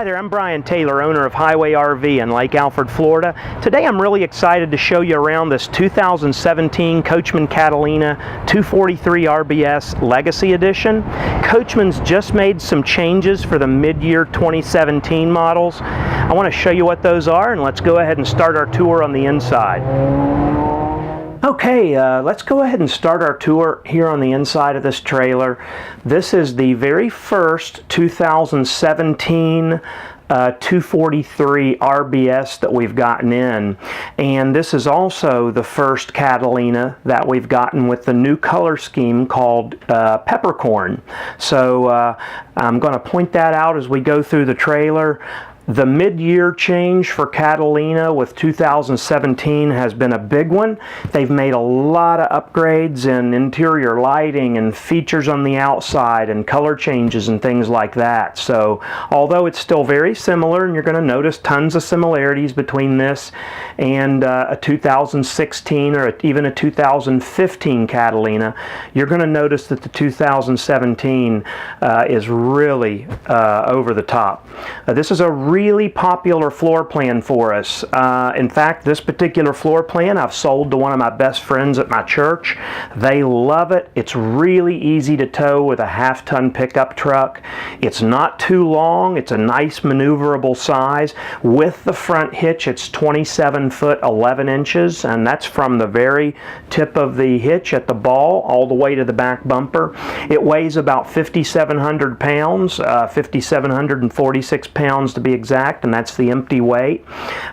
Hi there, I'm Brian Taylor, owner of Highway RV in Lake Alfred, Florida. Today I'm really excited to show you around this 2017 Coachmen Catalina 243 RBS Legacy Edition. Coachmen's just made some changes for the mid-year 2017 models. I want to show you what those are, and let's go ahead and start our tour on the inside. Okay, let's go ahead and start our tour here on the inside of this trailer. This is the very first 2017 243 RBS that we've gotten in, and this is also the first Catalina that we've gotten with the new color scheme called peppercorn. So I'm going to point that out as we go through the trailer. The mid-year change for Catalina with 2017 has been a big one. They've made a lot of upgrades in interior lighting and features on the outside and color changes and things like that. So although it's still very similar, and you're going to notice tons of similarities between this and a 2016 or even a 2015 Catalina, you're going to notice that the 2017 is really over the top. This is a really popular floor plan for us. In fact, this particular floor plan I've sold to one of my best friends at my church. They love it. It's really easy to tow with a half-ton pickup truck. It's not too long. It's a nice maneuverable size. With the front hitch, it's 27 foot 11 inches, and that's from the very tip of the hitch at the ball all the way to the back bumper. It weighs about 5,700 pounds, 5,746 pounds to be exact, and that's the empty weight.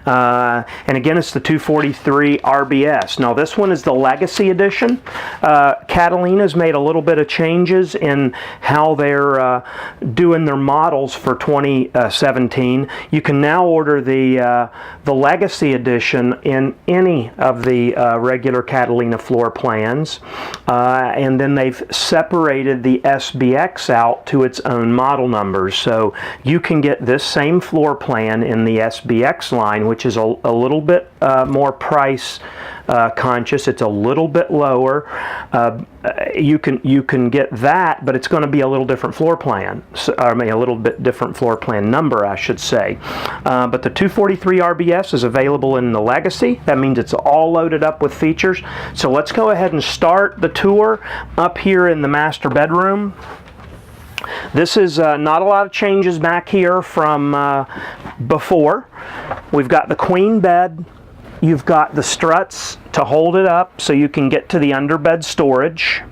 And again, it's the 243 RBS. Now this one is the Legacy Edition. Catalina's made a little bit of changes in how they're doing their models for 2017. You can now order the Legacy Edition in any of the regular Catalina floor plans, and then they've separated the SBX out to its own model numbers. So you can get this same floor plan in the SBX line, which is a little bit more price conscious. It's a little bit lower. You can get that, but it's going to be a little different floor plan. So, I mean, a little bit different floor plan number, I should say. But the 243 RBS is available in the Legacy. That means it's all loaded up with features. So let's go ahead and start the tour up here in the master bedroom. This is not a lot of changes back here from before. We've got the queen bed. You've got the struts to hold it up so you can get to the underbed storage.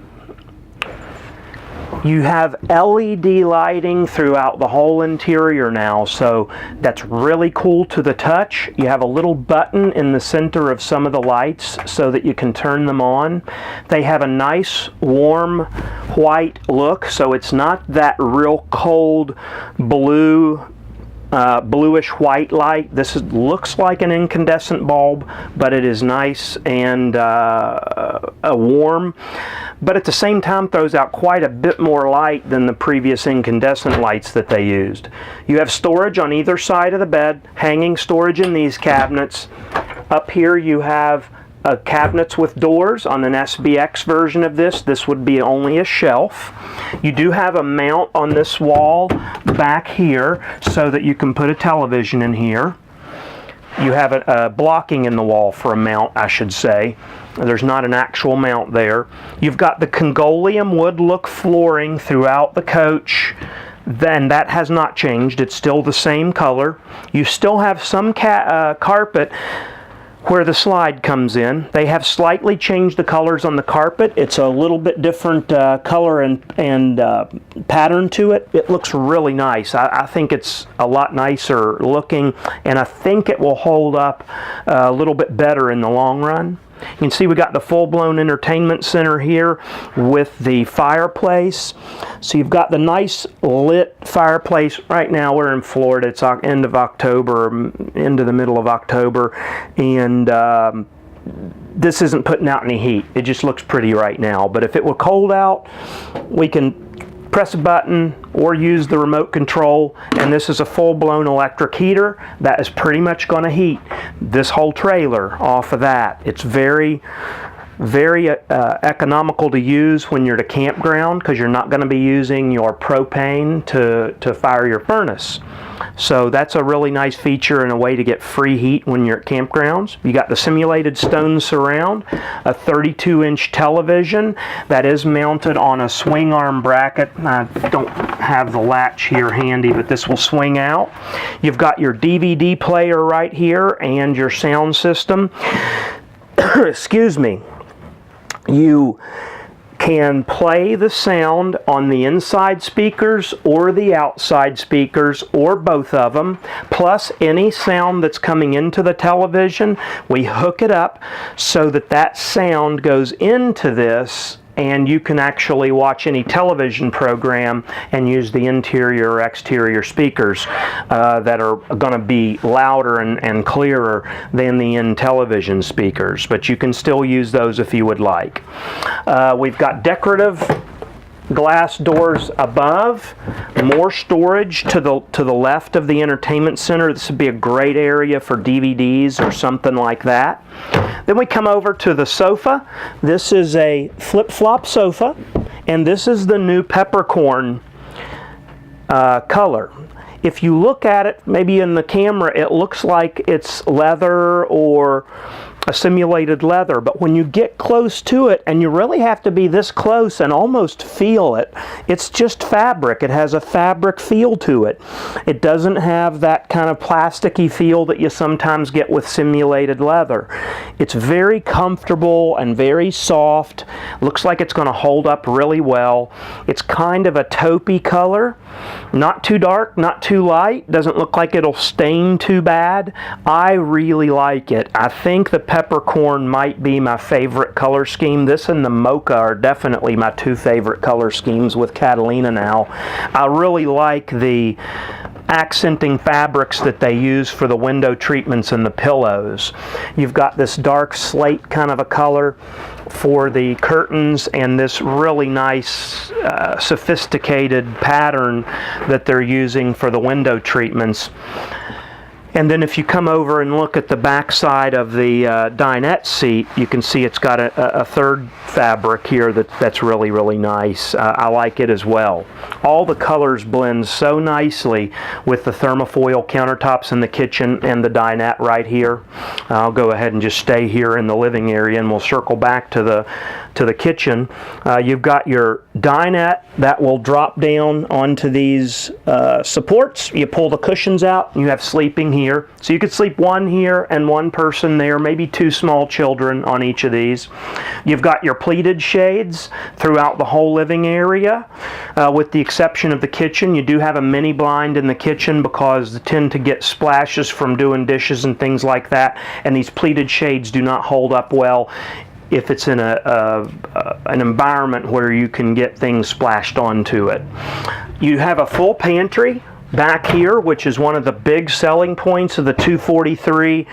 You have LED lighting throughout the whole interior now, so that's really cool to the touch. You have a little button in the center of some of the lights so that you can turn them on. They have a nice warm white look, so it's not that real cold bluish white light. This looks like an incandescent bulb, but it is nice and warm, but at the same time throws out quite a bit more light than the previous incandescent lights that they used. You have storage on either side of the bed, hanging storage in these cabinets. Up here you have cabinets with doors. On an SBX version of this, this would be only a shelf. You do have a mount on this wall back here so that you can put a television in here. You have a blocking in the wall for a mount, I should say. There's not an actual mount there. You've got the Congolium wood look flooring throughout the coach. Then that has not changed. It's still the same color. You still have some carpet where the slide comes in. They have slightly changed the colors on the carpet. It's a little bit different color and pattern to it. It looks really nice. I think it's a lot nicer looking, and I think it will hold up a little bit better in the long run. You can see we got the full-blown entertainment center here with the fireplace. So you've got the nice lit fireplace. Right now we're in Florida. It's end of October, into the middle of October, and this isn't putting out any heat. It just looks pretty right now. But if it were cold out, we can press a button or use the remote control, and this is a full-blown electric heater that is pretty much going to heat this whole trailer off of that. It's very economical to use when you're at a campground, because you're not going to be using your propane to fire your furnace. So that's a really nice feature and a way to get free heat when you're at campgrounds. You got the simulated stone surround, a 32-inch television that is mounted on a swing arm bracket. I don't have the latch here handy, but this will swing out. You've got your DVD player right here and your sound system. Excuse me. You can play the sound on the inside speakers or the outside speakers or both of them, plus any sound that's coming into the television. We hook it up so that that sound goes into this, and you can actually watch any television program and use the interior or exterior speakers that are going to be louder and clearer than the in-television speakers, but you can still use those if you would like. We've got decorative glass doors above, more storage to the left of the entertainment center. This would be a great area for DVDs or something like that. Then we come over to the sofa. This is a flip-flop sofa, and this is the new peppercorn color. If you look at it, maybe in the camera, it looks like it's leather or a simulated leather, but when you get close to it, and you really have to be this close and almost feel it, it's just fabric. It has a fabric feel to it. It doesn't have that kind of plasticky feel that you sometimes get with simulated leather. It's very comfortable and very soft. Looks like it's going to hold up really well. It's kind of a taupey color. Not too dark, not too light. Doesn't look like it'll stain too bad. I really like it. I think the peppercorn might be my favorite color scheme. This and the mocha are definitely my two favorite color schemes with Catalina now. I really like the accenting fabrics that they use for the window treatments and the pillows. You've got this dark slate kind of a color for the curtains and this really nice sophisticated pattern that they're using for the window treatments. And then if you come over and look at the back side of the dinette seat, you can see it's got a third fabric here that's really, really nice. I like it as well. All the colors blend so nicely with the thermofoil countertops in the kitchen and the dinette right here. I'll go ahead and just stay here in the living area, and we'll circle back to the kitchen. You've got your dinette that will drop down onto these supports. You pull the cushions out, and you have sleeping here. So you could sleep one here and one person there, maybe two small children on each of these. You've got your pleated shades throughout the whole living area, with the exception of the kitchen. You do have a mini blind in the kitchen because they tend to get splashes from doing dishes and things like that, and these pleated shades do not hold up well if it's in an environment where you can get things splashed onto it. You have a full pantry back here, which is one of the big selling points of the 243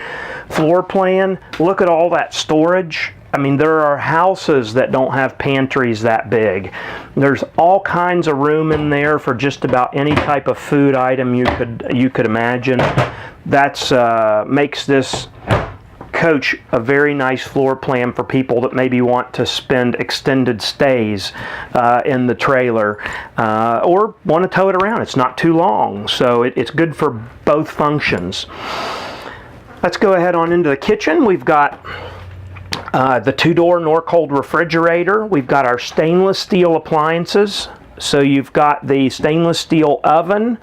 floor plan. Look at all that storage. I mean, there are houses that don't have pantries that big. There's all kinds of room in there for just about any type of food item you could imagine. That's makes this coach a very nice floor plan for people that maybe want to spend extended stays in the trailer or want to tow it around. It's not too long, so it's good for both functions. Let's go ahead on into the kitchen. We've got the two-door Norcold refrigerator. We've got our stainless steel appliances. So you've got the stainless steel oven.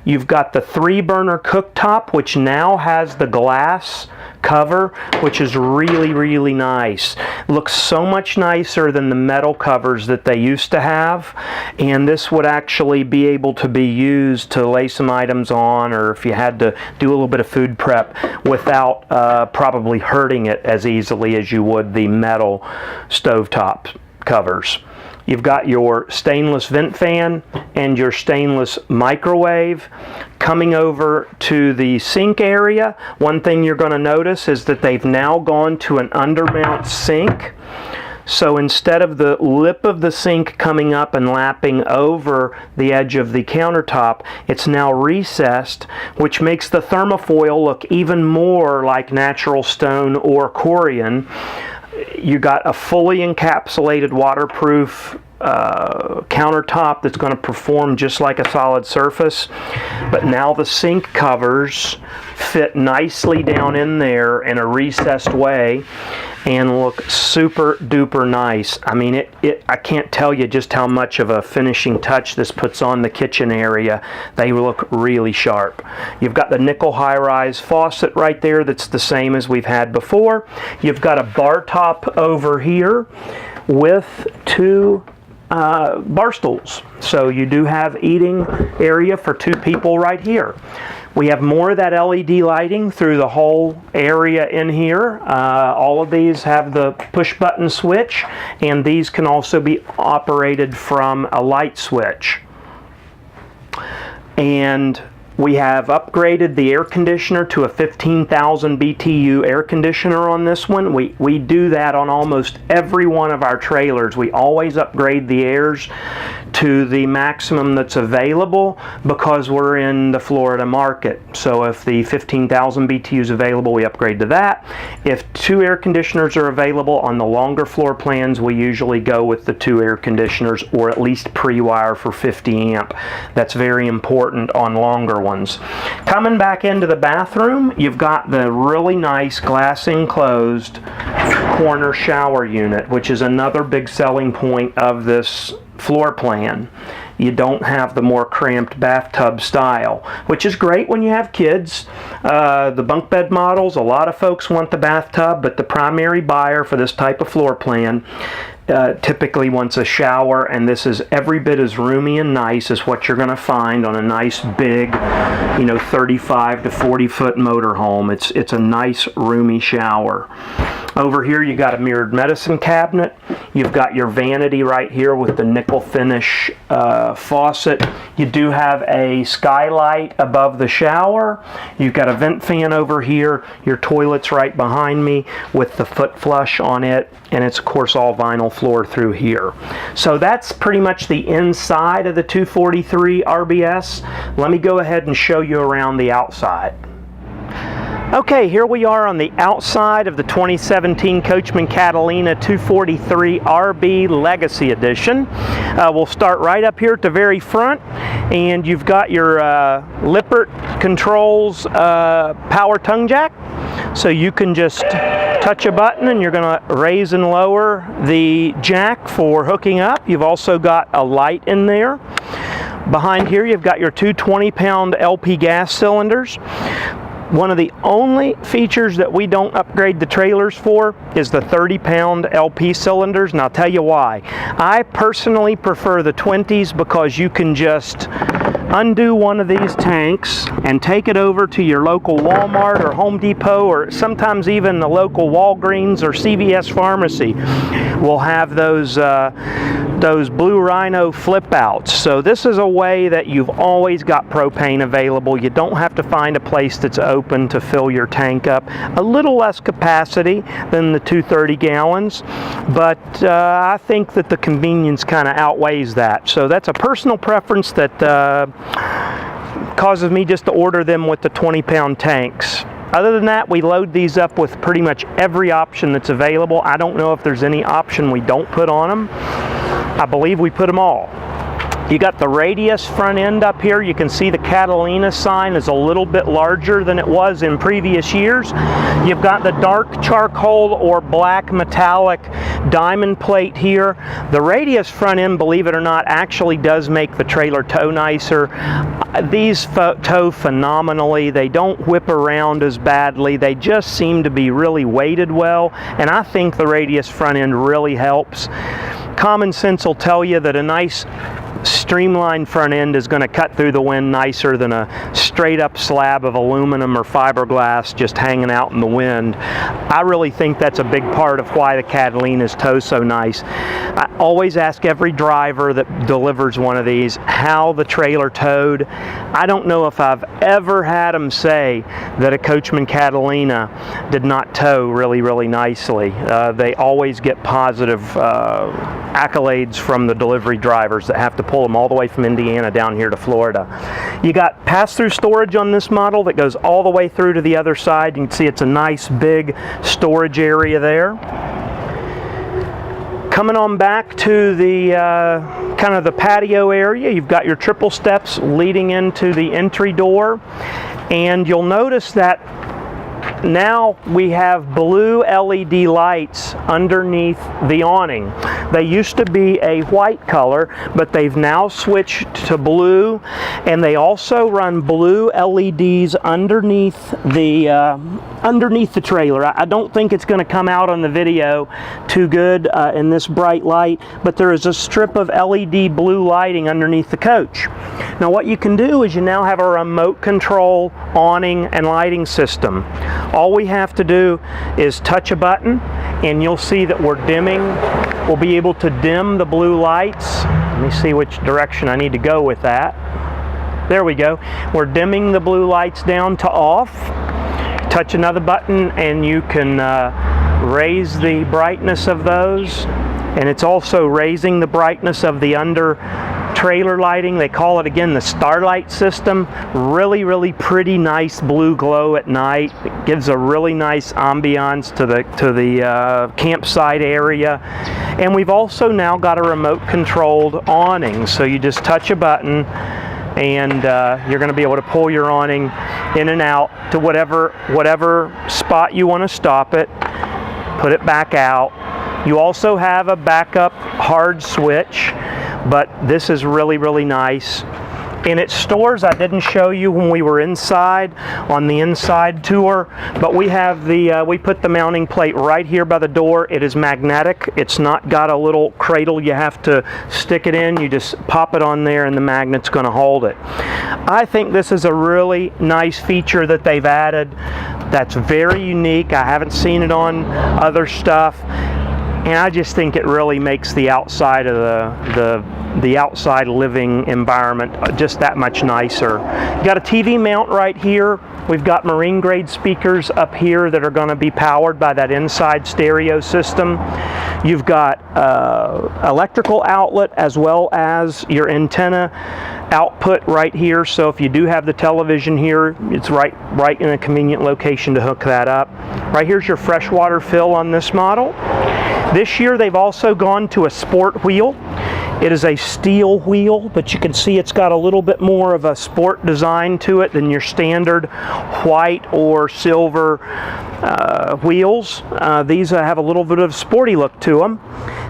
You've got the 3-burner cooktop, which now has the glass cover, which is really, really nice. Looks so much nicer than the metal covers that they used to have, and this would actually be able to be used to lay some items on, or if you had to do a little bit of food prep without probably hurting it as easily as you would the metal stovetop covers. You've got your stainless vent fan and your stainless microwave. Coming over to the sink area, one thing you're going to notice is that they've now gone to an undermount sink. So instead of the lip of the sink coming up and lapping over the edge of the countertop, it's now recessed, which makes the thermofoil look even more like natural stone or Corian. You got a fully encapsulated waterproof countertop that's going to perform just like a solid surface. But now the sink covers fit nicely down in there in a recessed way and look super duper nice. I mean, I can't tell you just how much of a finishing touch this puts on the kitchen area. They look really sharp. You've got the nickel high-rise faucet right there that's the same as we've had before. You've got a bar top over here with two bar stools. So you do have eating area for two people right here. We have more of that LED lighting through the whole area in here. All of these have the push button switch, and these can also be operated from a light switch. And we have upgraded the air conditioner to a 15,000 BTU air conditioner on this one. We do that on almost every one of our trailers. We always upgrade the airs to the maximum that's available because we're in the Florida market. So if the 15,000 BTU is available, we upgrade to that. If two air conditioners are available on the longer floor plans, we usually go with the two air conditioners, or at least pre-wire for 50 amp. That's very important on longer ones. Coming back into the bathroom, you've got the really nice glass enclosed corner shower unit, which is another big selling point of this floor plan. You don't have the more cramped bathtub style, which is great when you have kids. The bunk bed models, a lot of folks want the bathtub, but the primary buyer for this type of floor plan typically wants a shower, and this is every bit as roomy and nice as what you're going to find on a nice big, 35 to 40 foot motorhome. It's a nice roomy shower. Over here you got a mirrored medicine cabinet. You've got your vanity right here with the nickel finish faucet. You do have a skylight above the shower. You've got a vent fan over here. Your toilet's right behind me with the foot flush on it, and it's of course all vinyl floor through here. So that's pretty much the inside of the 243 RBS. Let me go ahead and show you around the outside. Okay, here we are on the outside of the 2017 Coachmen Catalina 243 RB Legacy Edition. We'll start right up here at the very front, and you've got your Lippert controls power tongue jack. So you can just touch a button and you're going to raise and lower the jack for hooking up. You've also got a light in there. Behind here you've got your two 20-pound LP gas cylinders. One of the only features that we don't upgrade the trailers for is the 30-pound LP cylinders, and I'll tell you why. I personally prefer the 20s because you can just undo one of these tanks and take it over to your local Walmart or Home Depot, or sometimes even the local Walgreens or CVS pharmacy will have those Blue Rhino flip outs. So this is a way that you've always got propane available. You don't have to find a place that's open to fill your tank up. A little less capacity than the 230 gallons, but I think that the convenience kind of outweighs that. So that's a personal preference that causes me just to order them with the 20-pound tanks. Other than that, we load these up with pretty much every option that's available. I don't know if there's any option we don't put on them. I believe we put them all. You got the radius front end up here. You can see the Catalina sign is a little bit larger than it was in previous years. You've got the dark charcoal or black metallic diamond plate here. The radius front end, believe it or not, actually does make the trailer tow nicer. These tow phenomenally. They don't whip around as badly. They just seem to be really weighted well, and I think the radius front end really helps. Common sense will tell you that a nice streamlined front end is going to cut through the wind nicer than a straight up slab of aluminum or fiberglass just hanging out in the wind. I really think that's a big part of why the Catalina's tow so nice. I always ask every driver that delivers one of these how the trailer towed. I don't know if I've ever had them say that a Coachmen Catalina did not tow really nicely. They always get positive accolades from the delivery drivers that have to pull them all the way from Indiana down here to Florida. You got pass-through storage on this model that goes all the way through to the other side. You can see it's a nice big storage area there. Coming on back to the kind of the patio area, you've got your triple steps leading into the entry door, and you'll notice that now we have blue LED lights underneath the awning. They used to be a white color, but they've now switched to blue, and they also run blue LEDs underneath the trailer. I don't think it's going to come out on the video too good in this bright light, but there is a strip of LED blue lighting underneath the coach. Now what you can do is you now have a remote control awning and lighting system. All we have to do is touch a button and you'll see that we're dimming. We'll be able to dim the blue lights. Let me see which direction I need to go with that. There we go. We're dimming the blue lights down to off. Touch another button and you can raise the brightness of those, and it's also raising the brightness of the under trailer lighting. They call it again the Starlight system. Really pretty nice blue glow at night. It gives a really nice ambiance to the campsite area. And we've also now got a remote controlled awning, so you just touch a button and you're going to be able to pull your awning in and out to whatever spot you want to stop it, put it back out. You also have a backup hard switch, but this is really nice. And it stores, I didn't show you when we were inside on the inside tour, but we have we put the mounting plate right here by the door. It is magnetic. It's not got a little cradle you have to stick it in. You just pop it on there and the magnet's going to hold it. I think this is a really nice feature that they've added that's very unique. I haven't seen it on other stuff, and I just think it really makes the outside of the outside living environment just that much nicer. You got a TV mount right here. We've got marine grade speakers up here that are going to be powered by that inside stereo system. You've got electrical outlet as well as your antenna output right here, so if you do have the television here, it's right in a convenient location to hook that up. Right here's your freshwater fill on this model. This year they've also gone to a sport wheel. It is a steel wheel, but you can see it's got a little bit more of a sport design to it than your standard white or silver wheels. These have a little bit of sporty look to them.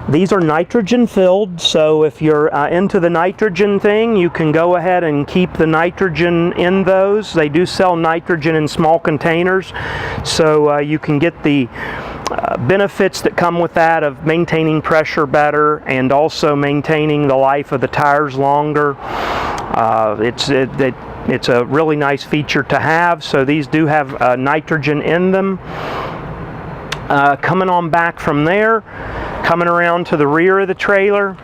These are nitrogen filled, so if you're into the nitrogen thing, you can go ahead and keep the nitrogen in those. They do sell nitrogen in small containers, so you can get the benefits that come with that of maintaining pressure better and also maintaining the life of the tires longer. It's a really nice feature to have, so these do have nitrogen in them. Coming on back from there, coming around to the rear of the trailer,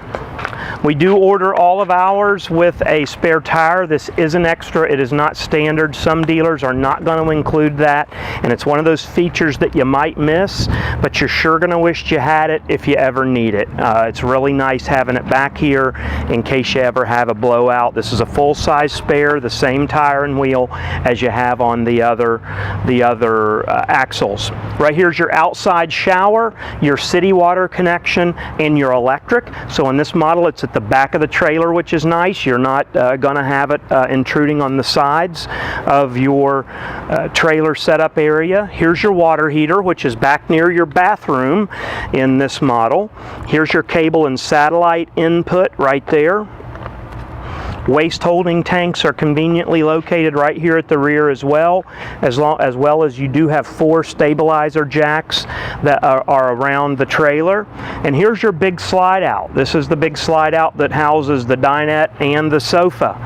we do order all of ours with a spare tire. This is an extra. It is not standard. Some dealers are not going to include that, and it's one of those features that you might miss, but you're sure going to wish you had it if you ever need it. It's really nice having it back here in case you ever have a blowout. This is a full-size spare, the same tire and wheel as you have on the other axles. Right here's your outside shower, your city water connection, and your electric. So in this model, it's at the back of the trailer, which is nice. You're not going to have it intruding on the sides of your trailer setup area. Here's your water heater, which is back near your bathroom in this model. Here's your cable and satellite input right there. Waste holding tanks are conveniently located right here at the rear as well as you do have 4 stabilizer jacks that are around the trailer. And here's your big slide out. This is the big slide out that houses the dinette and the sofa.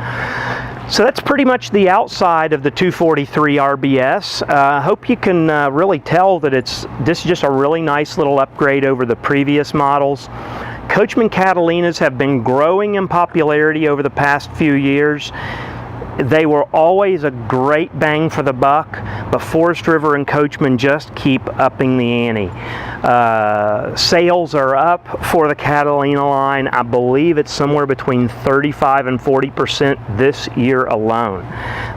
So that's pretty much the outside of the 243 RBS. I hope you can really tell that this is just a really nice little upgrade over the previous models. Coachmen Catalinas have been growing in popularity over the past few years. They were always a great bang for the buck, but Forest River and Coachmen just keep upping the ante. Sales are up for the Catalina line. I believe it's somewhere between 35 and 40% this year alone.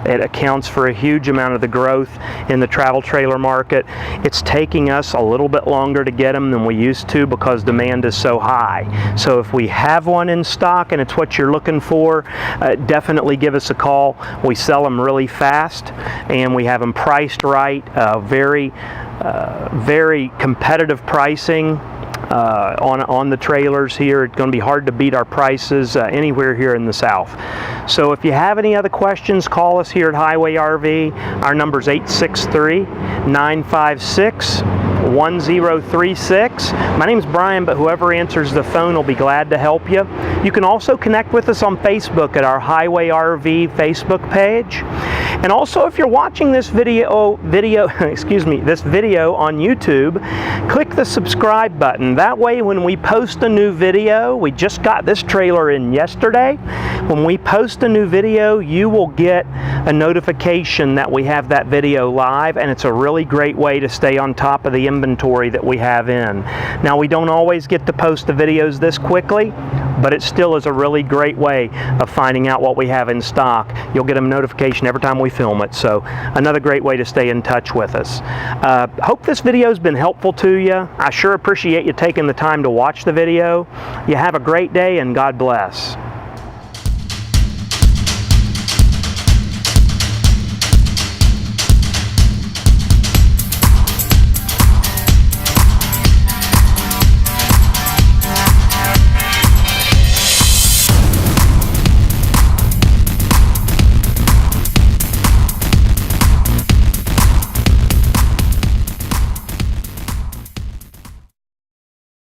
It accounts for a huge amount of the growth in the travel trailer market. It's taking us a little bit longer to get them than we used to because demand is so high. So if we have one in stock and it's what you're looking for, definitely give us a call. We sell them really fast and we have them priced right, very competitive pricing on the trailers here. It's going to be hard to beat our prices anywhere here in the South. So if you have any other questions, call us here at Highway RV. Our number is 863-956-1036. My name is Brian, but whoever answers the phone will be glad to help you. You can also connect with us on Facebook at our Highway RV Facebook page. And also, if you're watching this video on YouTube, click the subscribe button. That way, when we post a new video, we just got this trailer in yesterday. When we post a new video, you will get a notification that we have that video live, and it's a really great way to stay on top of the inventory that we have in. Now, we don't always get to post the videos this quickly, but it still is a really great way of finding out what we have in stock. You'll get a notification every time we film it, so another great way to stay in touch with us. Hope this video has been helpful to you. I sure appreciate you taking the time to watch the video. You have a great day and God bless.